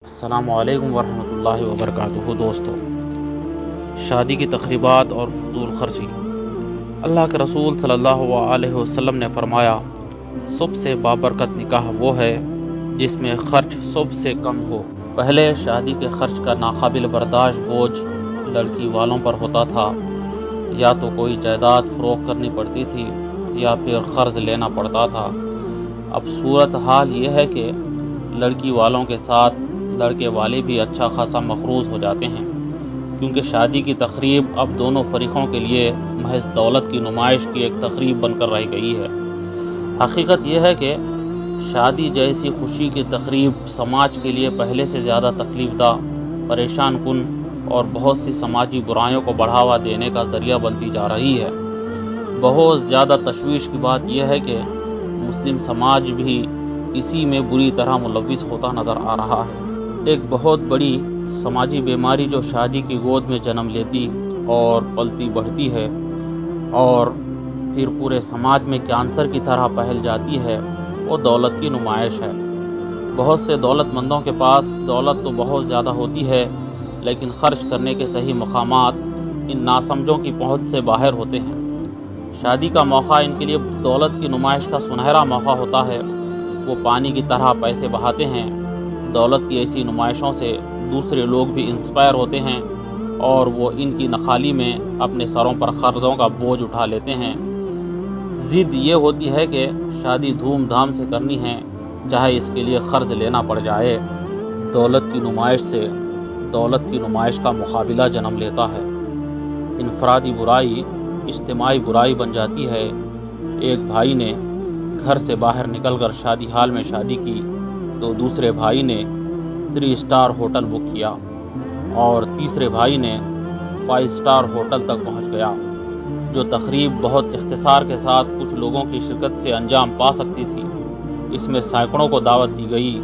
السلام علیکم ورحمۃ اللہ وبرکاتہ دوستو، شادی کی تقریبات اور فضول خرچی۔ اللہ کے رسول صلی اللہ علیہ وسلم نے فرمایا، سب سے بابرکت نکاح وہ ہے جس میں خرچ سب سے کم ہو۔ پہلے شادی کے خرچ کا ناقابل برداشت بوجھ لڑکی والوں پر ہوتا تھا، یا تو کوئی جائیداد فروخت کرنی پڑتی تھی یا پھر قرض لینا پڑتا تھا۔ اب صورت حال یہ ہے کہ لڑکی والوں کے ساتھ لڑکے والے بھی اچھا خاصا مقروض ہو جاتے ہیں، کیونکہ شادی کی تقریب اب دونوں فریقوں کے لیے محض دولت کی نمائش کی ایک تقریب بن کر رہ گئی ہے۔ حقیقت یہ ہے کہ شادی جیسی خوشی کی تقریب سماج کے لیے پہلے سے زیادہ تکلیف دہ، پریشان کن اور بہت سی سماجی برائیوں کو بڑھاوا دینے کا ذریعہ بنتی جا رہی ہے۔ بہت زیادہ تشویش کی بات یہ ہے کہ مسلم سماج بھی اسی میں بری طرح ملوث ہوتا نظر آ رہا ہے۔ ایک بہت بڑی سماجی بیماری جو شادی کی گود میں جنم لیتی اور پلتی بڑھتی ہے اور پھر پورے سماج میں کینسر کی طرح پھیل جاتی ہے، وہ دولت کی نمائش ہے۔ بہت سے دولت مندوں کے پاس دولت تو بہت زیادہ ہوتی ہے، لیکن خرچ کرنے کے صحیح مقامات ان ناسمجھوں کی پہنچ سے باہر ہوتے ہیں۔ شادی کا موقع ان کے لیے دولت کی نمائش کا سنہرا موقع ہوتا ہے۔ وہ پانی کی طرح پیسے بہاتے ہیں۔ دولت کی ایسی نمائشوں سے دوسرے لوگ بھی انسپائر ہوتے ہیں اور وہ ان کی نخالی میں اپنے سروں پر قرضوں کا بوجھ اٹھا لیتے ہیں۔ ضد یہ ہوتی ہے کہ شادی دھوم دھام سے کرنی ہے، چاہے اس کے لیے قرض لینا پڑ جائے۔ دولت کی نمائش سے دولت کی نمائش کا مقابلہ جنم لیتا ہے۔ انفرادی برائی اجتماعی برائی بن جاتی ہے۔ ایک بھائی نے گھر سے باہر نکل کر شادی ہال میں شادی کی تو دوسرے بھائی نے 3 اسٹار ہوٹل بک کیا اور تیسرے بھائی نے 5 اسٹار ہوٹل تک پہنچ گیا۔ جو تقریب بہت اختصار کے ساتھ کچھ لوگوں کی شرکت سے انجام پا سکتی تھی، اس میں سینکڑوں کو دعوت دی گئی،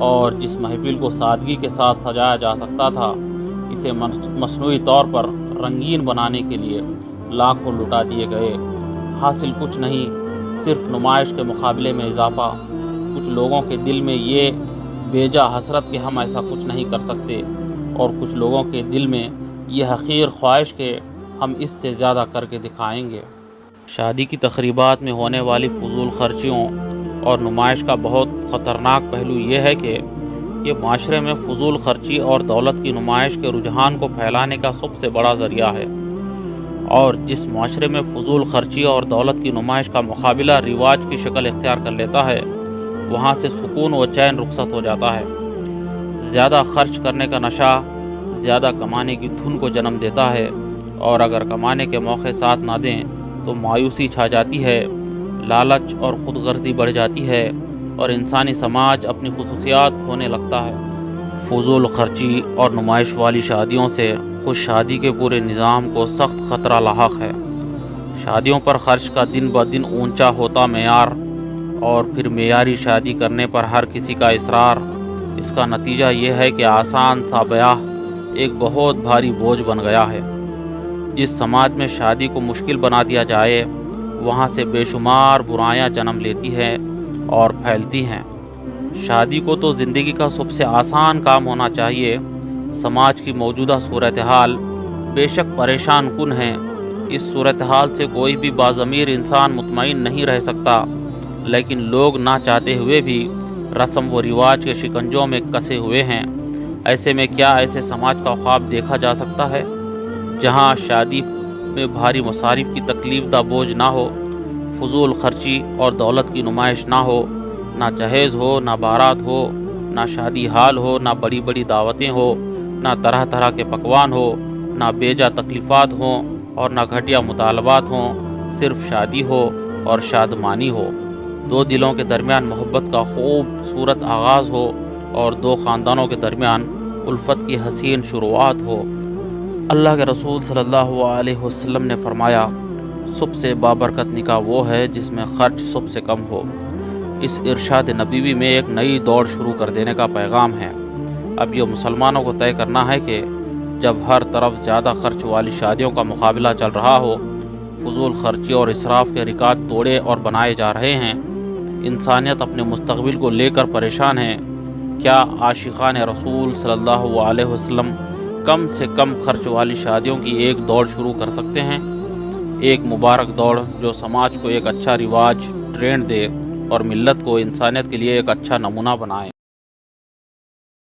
اور جس محفل کو سادگی کے ساتھ سجایا جا سکتا تھا، اسے مصنوعی طور پر رنگین بنانے کے لیے لاکھوں لٹا دیے گئے۔ حاصل کچھ نہیں، صرف نمائش کے مقابلے میں اضافہ۔ کچھ لوگوں کے دل میں یہ بیجا حسرت کہ ہم ایسا کچھ نہیں کر سکتے، اور کچھ لوگوں کے دل میں یہ حقیر خواہش کہ ہم اس سے زیادہ کر کے دکھائیں گے۔ شادی کی تقریبات میں ہونے والی فضول خرچیوں اور نمائش کا بہت خطرناک پہلو یہ ہے کہ یہ معاشرے میں فضول خرچی اور دولت کی نمائش کے رجحان کو پھیلانے کا سب سے بڑا ذریعہ ہے، اور جس معاشرے میں فضول خرچی اور دولت کی نمائش کا مقابلہ رواج کی شکل اختیار کر لیتا ہے، وہاں سے سکون و چین رخصت ہو جاتا ہے۔ زیادہ خرچ کرنے کا نشہ زیادہ کمانے کی دھن کو جنم دیتا ہے، اور اگر کمانے کے موقع ساتھ نہ دیں تو مایوسی چھا جاتی ہے، لالچ اور خود غرضی بڑھ جاتی ہے، اور انسانی سماج اپنی خصوصیات کھونے لگتا ہے۔ فضول خرچی اور نمائش والی شادیوں سے خوش شادی کے پورے نظام کو سخت خطرہ لاحق ہے۔ شادیوں پر خرچ کا دن بدن اونچا ہوتا معیار، اور پھر معیاری شادی کرنے پر ہر کسی کا اصرار، اس کا نتیجہ یہ ہے کہ آسان سا بیاہ ایک بہت بھاری بوجھ بن گیا ہے۔ جس سماج میں شادی کو مشکل بنا دیا جائے، وہاں سے بے شمار برائیاں جنم لیتی ہیں اور پھیلتی ہیں۔ شادی کو تو زندگی کا سب سے آسان کام ہونا چاہیے۔ سماج کی موجودہ صورتحال بے شک پریشان کن ہے۔ اس صورتحال سے کوئی بھی باضمیر انسان مطمئن نہیں رہ سکتا، لیکن لوگ نہ چاہتے ہوئے بھی رسم و رواج کے شکنجوں میں کسے ہوئے ہیں۔ ایسے میں کیا ایسے سماج کا خواب دیکھا جا سکتا ہے جہاں شادی میں بھاری مصارف کی تکلیف دہ بوجھ نہ ہو، فضول خرچی اور دولت کی نمائش نہ ہو، نہ جہیز ہو، نہ بارات ہو، نہ شادی ہال ہو، نہ بڑی بڑی دعوتیں ہو، نہ طرح طرح کے پکوان ہو، نہ بیجا تکلیفات ہوں اور نہ گھٹیا مطالبات ہوں، صرف شادی ہو اور شادمانی ہو، دو دلوں کے درمیان محبت کا خوبصورت آغاز ہو اور دو خاندانوں کے درمیان الفت کی حسین شروعات ہو۔ اللہ کے رسول صلی اللہ علیہ وسلم نے فرمایا، سب سے بابرکت نکاح وہ ہے جس میں خرچ سب سے کم ہو۔ اس ارشاد نبوی میں ایک نئی دوڑ شروع کر دینے کا پیغام ہے۔ اب یہ مسلمانوں کو طے کرنا ہے کہ جب ہر طرف زیادہ خرچ والی شادیوں کا مقابلہ چل رہا ہو، فضول خرچی اور اسراف کے ریکارڈ توڑے اور بنائے جا رہے ہیں، انسانیت اپنے مستقبل کو لے کر پریشان ہے، کیا عاشقان رسول صلی اللہ علیہ وسلم کم سے کم خرچ والی شادیوں کی ایک دوڑ شروع کر سکتے ہیں؟ ایک مبارک دوڑ جو سماج کو ایک اچھا رواج، ٹرینڈ دے اور ملت کو انسانیت کے لیے ایک اچھا نمونہ بنائے۔